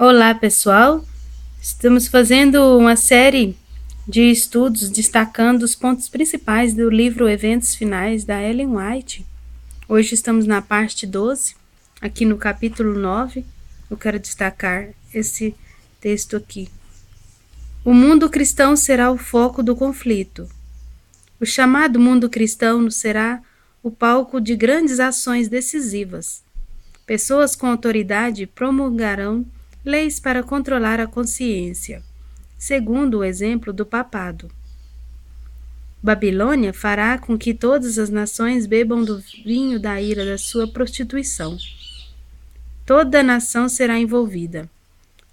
Olá, pessoal! Estamos fazendo uma série de estudos destacando os pontos principais do livro Eventos Finais, da Ellen White. Hoje estamos na parte 12, aqui no capítulo 9. Eu quero destacar esse texto aqui. O mundo cristão será o foco do conflito. O chamado mundo cristão será o palco de grandes ações decisivas. Pessoas com autoridade promulgarão leis para controlar a consciência, segundo o exemplo do papado. Babilônia fará com que todas as nações bebam do vinho da ira da sua prostituição. Toda a nação será envolvida.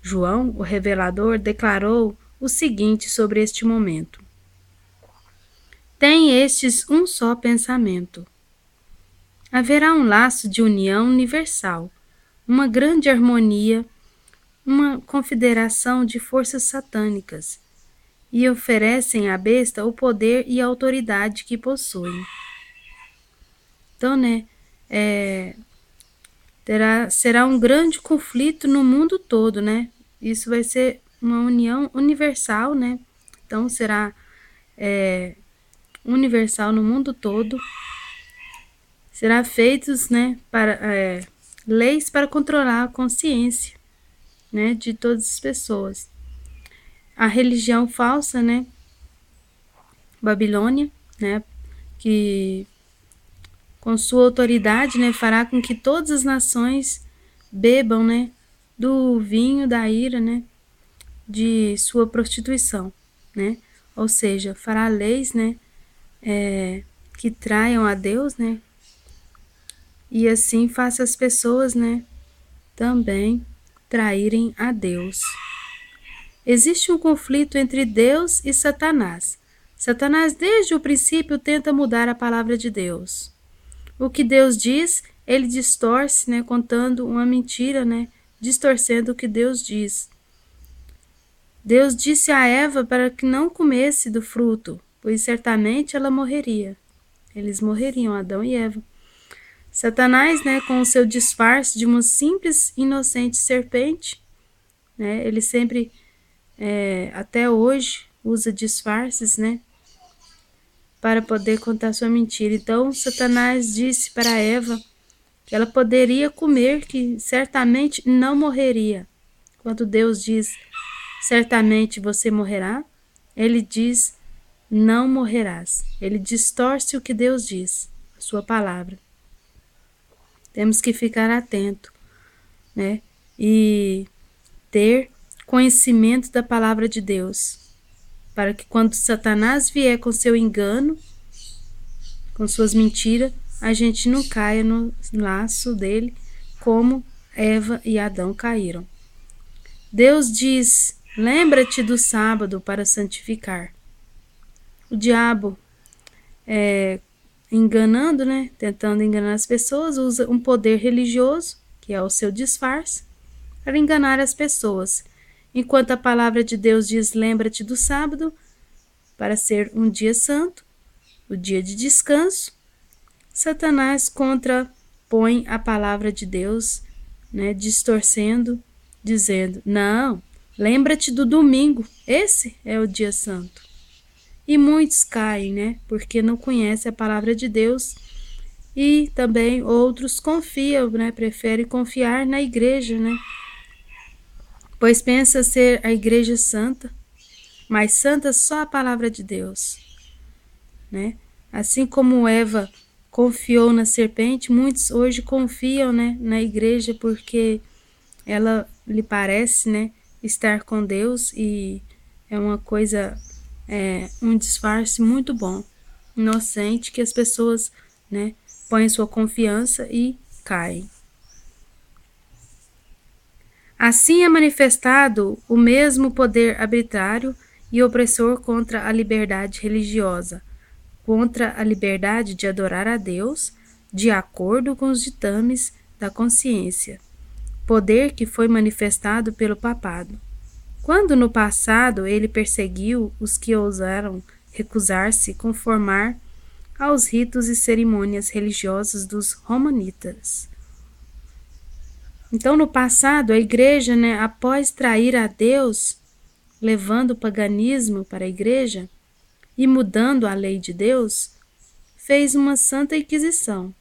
João, o revelador, declarou o seguinte sobre este momento: Tem estes um só pensamento. Haverá um laço de união universal, uma grande harmonia, uma confederação de forças satânicas, e oferecem à besta o poder e a autoridade que possuem. Então, será um grande conflito no mundo todo, Isso vai ser uma união universal, Então, será universal no mundo todo. Será feitos, leis para controlar a consciência, de todas as pessoas. A religião falsa, Babilônia, que com sua autoridade, fará com que todas as nações bebam, do vinho da ira, de sua prostituição, Ou seja, fará leis, que traiam a Deus, e assim faça as pessoas, também traírem a Deus. Existe um conflito entre Deus e Satanás. Satanás, desde o princípio, tenta mudar a palavra de Deus. O que Deus diz, ele distorce, contando uma mentira, distorcendo o que Deus diz. Deus disse a Eva para que não comesse do fruto, pois certamente ela morreria. Eles morreriam, Adão e Eva. Satanás, com o seu disfarce de uma simples, inocente serpente, ele sempre, até hoje, usa disfarces, para poder contar sua mentira. Então, Satanás disse para Eva que ela poderia comer, que certamente não morreria. Quando Deus diz, certamente você morrerá, ele diz, não morrerás. Ele distorce o que Deus diz, a sua palavra. Temos que ficar atento, e ter conhecimento da palavra de Deus, para que quando Satanás vier com seu engano, com suas mentiras, a gente não caia no laço dele, como Eva e Adão caíram. Deus diz, lembra-te do sábado para santificar. O diabo, enganando, tentando enganar as pessoas, usa um poder religioso, que é o seu disfarce, para enganar as pessoas. Enquanto a palavra de Deus diz, lembra-te do sábado, para ser um dia santo, o dia de descanso, Satanás contrapõe a palavra de Deus, distorcendo, dizendo, não, lembra-te do domingo, esse é o dia santo. E muitos caem, porque não conhecem a palavra de Deus, e também outros confiam, preferem confiar na igreja, pois pensa ser a igreja santa, mas santa só a palavra de Deus, Assim como Eva confiou na serpente, muitos hoje confiam, na igreja, porque ela lhe parece, estar com Deus, e é uma coisa, um disfarce muito bom, inocente, que as pessoas, põem sua confiança e caem. Assim é manifestado o mesmo poder arbitrário e opressor contra a liberdade religiosa, contra a liberdade de adorar a Deus, de acordo com os ditames da consciência, poder que foi manifestado pelo papado. Quando no passado ele perseguiu os que ousaram recusar-se conformar aos ritos e cerimônias religiosas dos romanitas. Então, no passado, a igreja, né, após trair a Deus, levando o paganismo para a igreja e mudando a lei de Deus, fez uma santa inquisição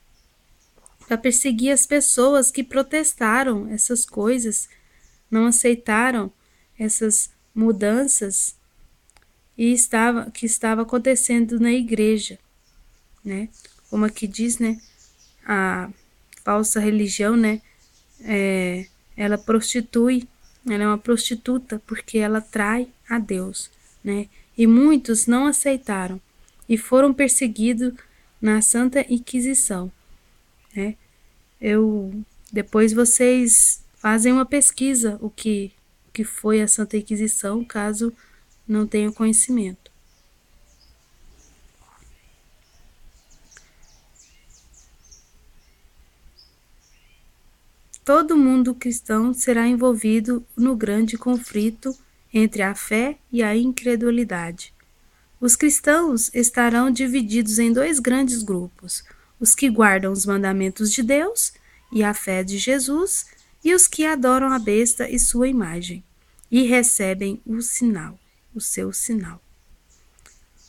para perseguir as pessoas que protestaram essas coisas, não aceitaram essas mudanças que estava acontecendo na igreja, né? Como aqui diz, né? A falsa religião, né? Ela prostitui, ela é uma prostituta porque ela trai a Deus, né? E muitos não aceitaram e foram perseguidos na Santa Inquisição, né? Depois vocês fazem uma pesquisa que foi a Santa Inquisição, caso não tenham conhecimento. Todo mundo cristão será envolvido no grande conflito entre a fé e a incredulidade. Os cristãos estarão divididos em dois grandes grupos: os que guardam os mandamentos de Deus e a fé de Jesus, e os que adoram a besta e sua imagem, e recebem o sinal, o seu sinal.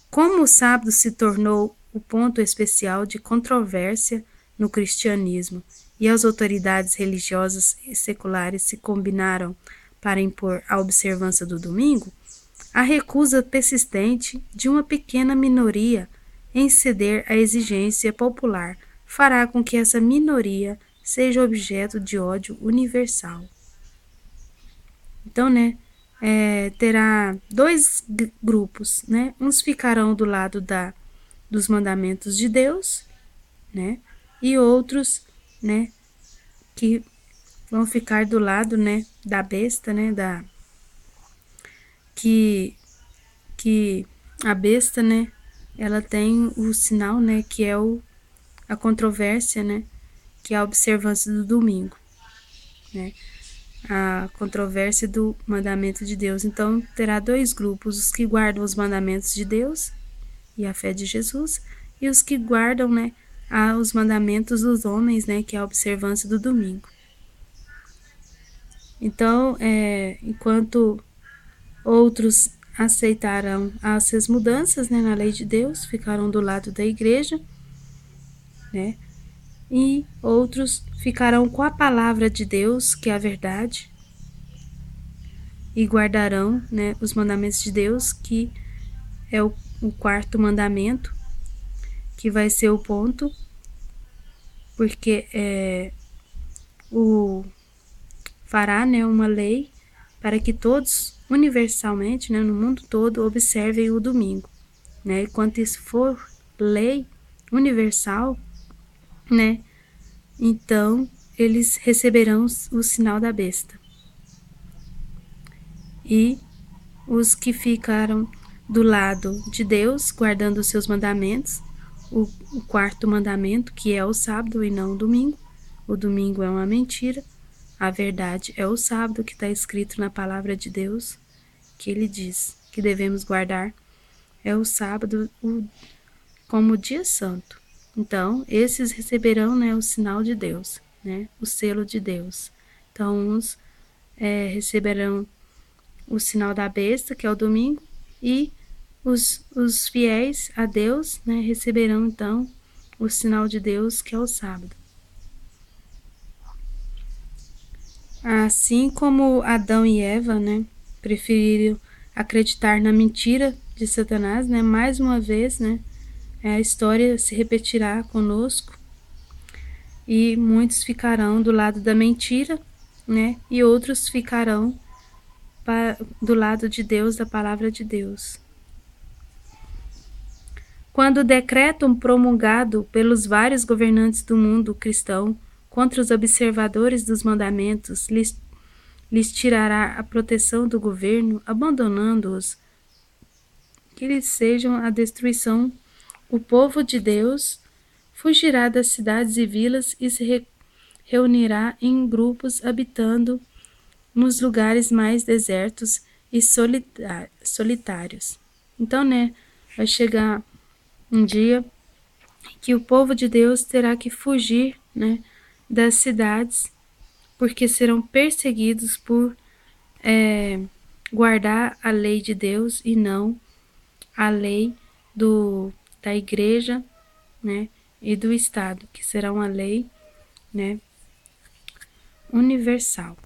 Como o sábado se tornou o ponto especial de controvérsia no cristianismo e as autoridades religiosas e seculares se combinaram para impor a observância do domingo, a recusa persistente de uma pequena minoria em ceder à exigência popular fará com que essa minoria seja objeto de ódio universal. Então, né, terá dois grupos, né? Uns ficarão do lado dos mandamentos de Deus, né? E outros, né, que vão ficar do lado, né, da besta, né, que a besta, né, ela tem o sinal, né, que é a controvérsia, né, que é a observância do domingo, né? A controvérsia do mandamento de Deus. Então, terá dois grupos: os que guardam os mandamentos de Deus e a fé de Jesus, e os que guardam, né, os mandamentos dos homens, né, que é a observância do domingo. Então, enquanto outros aceitaram essas mudanças, né, na lei de Deus, ficaram do lado da igreja, né, e outros ficarão com a palavra de Deus, que é a verdade, e guardarão, né, os mandamentos de Deus, que é o quarto mandamento, que vai ser o ponto, porque fará, né, uma lei para que todos, universalmente, né, no mundo todo, observem o domingo, né? E quando isso for lei universal, né, então eles receberão o sinal da besta. E os que ficaram do lado de Deus, guardando os seus mandamentos, o quarto mandamento, que é o sábado e não o domingo. O domingo é uma mentira. A verdade é o sábado, que está escrito na palavra de Deus, que ele diz que devemos guardar. É o sábado como dia santo. Então, esses receberão, né, o sinal de Deus, né, o selo de Deus. Então, uns receberão o sinal da besta, que é o domingo, e os fiéis a Deus, né, receberão então o sinal de Deus, que é o sábado. Assim como Adão e Eva, né, preferiram acreditar na mentira de Satanás, né, mais uma vez, né, a história se repetirá conosco e muitos ficarão do lado da mentira, né, e outros ficarão do lado de Deus, da palavra de Deus. Quando o decreto promulgado pelos vários governantes do mundo cristão contra os observadores dos mandamentos lhes tirará a proteção do governo, abandonando-os, que eles sejam a destruição, o povo de Deus fugirá das cidades e vilas e se reunirá em grupos, habitando nos lugares mais desertos e solitários. Então, né, vai chegar um dia que o povo de Deus terá que fugir, né, das cidades porque serão perseguidos por guardar a lei de Deus e não a lei da igreja, né, e do Estado, que será uma lei, né, universal.